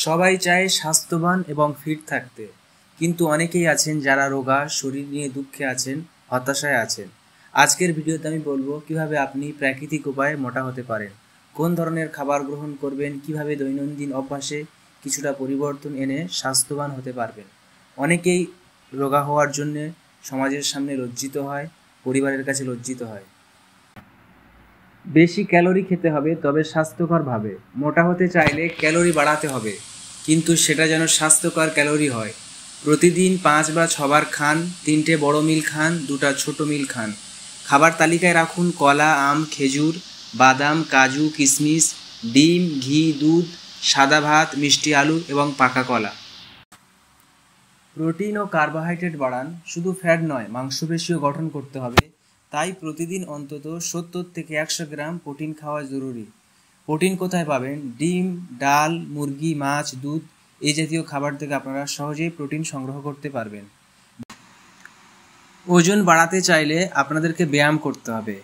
সবাই চায় স্বাস্থ্যবান এবং ফিট থাকতে, কিন্তু অনেকেই আছেন যারা রোগা, শরীর নিয়ে দুঃখে আছেন, হতাশায় আছেন। আজকের ভিডিওতে আমি বলবো কিভাবে আপনি প্রাকৃতিক উপায়ে মোটা হতে পারেন, কোন ধরনের খাবার গ্রহণ করবেন, কিভাবে দৈনন্দিন অভ্যাসে কিছুটা পরিবর্তন এনে স্বাস্থ্যবান হতে পারবেন। অনেকেই রোগা হওয়ার জন্য সমাজের সামনে লজ্জিত হয়, পরিবারের কাছে লজ্জিত হয়। বেশি ক্যালোরি খেতে হবে, তবে স্বাস্থ্যকরভাবে। মোটা হতে চাইলে ক্যালোরি বাড়াতে হবে, কিন্তু সেটা যেন স্বাস্থ্যকর ক্যালোরি হয়। প্রতিদিন 5 বা 6 বার খান, 3টে বড় মিল খান, 2টা ছোট মিল খান। খাবার তালিকায় রাখুন কলা, আম, খেজুর, বাদাম, কাজু, কিশমিশ, ডিম, ঘি, দুধ, সাদা ভাত, মিষ্টি আলু এবং পাকা কলা। প্রোটিন ও কার্বোহাইড্রেট বাড়ান, শুধু ফ্যাট নয়, মাংসপেশিও গঠন করতে হবে। তাই প্রতিদিন অন্তত 70 থেকে 100 গ্রাম প্রোটিন খাওয়া জরুরি। প্রোটিন কোথায় পাবেন? ডিম, ডাল, মুরগি, মাছ, দুধ এই জাতীয় খাবার থেকে আপনারা সহজেই প্রোটিন সংগ্রহ করতে পারবেন। ওজন বাড়াতে চাইলে আপনাদেরকে ব্যায়াম করতে হবে।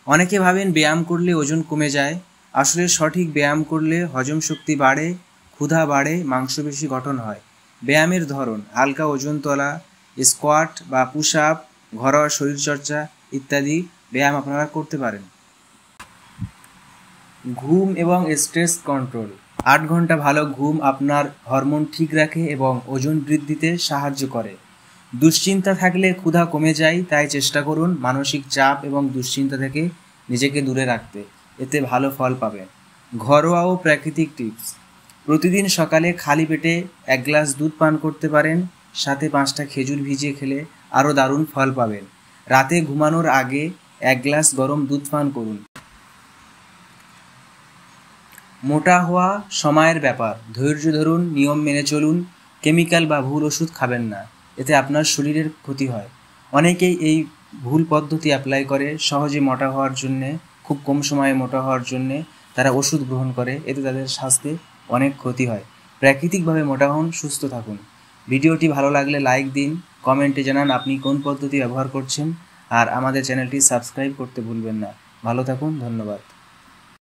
অনেকে ভাবেন ব্যায়াম করলে ওজন কমে যায়। আসলে সঠিক ব্যায়াম করলে হজম শক্তি বাড়ে, ক্ষুধা বাড়ে, মাংসপেশি গঠন হয়। ব্যায়ামের ধরন: হালকা ওজন তোলা, স্কোয়াট বা পুশ আপ, ঘরোয়া শরীরচর্চা ইত্যাদি ব্যায়াম আপনারা করতে পারেন। ঘুম এবং স্ট্রেস কন্ট্রোল: 8 ঘন্টা ভালো ঘুম আপনার হরমোন ঠিক রাখে এবং ওজন বৃদ্ধিতে সাহায্য করে। দুশ্চিন্তা থাকলে ক্ষুধা কমে যায়, তাই চেষ্টা করুন মানসিক চাপ এবং দুশ্চিন্তা থেকে নিজেকে দূরে রাখতে, এতে ভালো ফল পাবেন। ঘরোয়া ও প্রাকৃতিক টিপস: প্রতিদিন সকালে খালি পেটে 1 গ্লাস দুধ পান করতে পারেন, সাথে 5টা খেজুর ভিজিয়ে খেলে আরও দারুণ ফল পাবেন। রাতে ঘুমানোর আগে 1 গ্লাস গরম দুধ পান করুন। মোটা হওয়া সময়ের ব্যাপার, ধৈর্য ধরুন, নিয়ম মেনে চলুন, কেমিক্যাল বা ভুল ওষুধ খাবেন না, এতে আপনার শরীরের ক্ষতি হয়। অনেকেই এই ভুল পদ্ধতি অ্যাপ্লাই করে সহজে মোটা হওয়ার জন্যে, খুব কম সময়ে মোটা হওয়ার জন্যে তারা ওষুধ গ্রহণ করে, এতে তাদের স্বাস্থ্যে অনেক ক্ষতি হয়। প্রাকৃতিকভাবে মোটা হন, সুস্থ থাকুন। ভিডিওটি ভালো লাগলে লাইক দিন, কমেন্টে জানান আপনি কোন পদ্ধতি ব্যবহার করছেন, আর আমাদের চ্যানেলটি সাবস্ক্রাইব করতে ভুলবেন না। ভালো থাকুন, ধন্যবাদ।